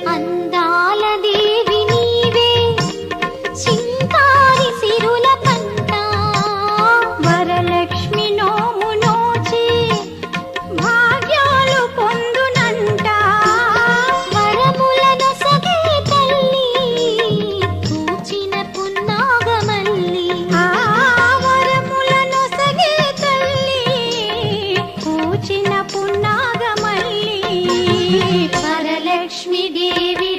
అందాల దేవి నీవే చింకారి సిరుల పంట వరలక్ష్మి నోము నోచి భాగ్యాలు పొందునంట వరములను సగే తల్లి పూచిన పున్నాగమల్లి వరములను సగే తల్లి పూచిన పున్నాగమల్లి వరలక్ష్మి దేవి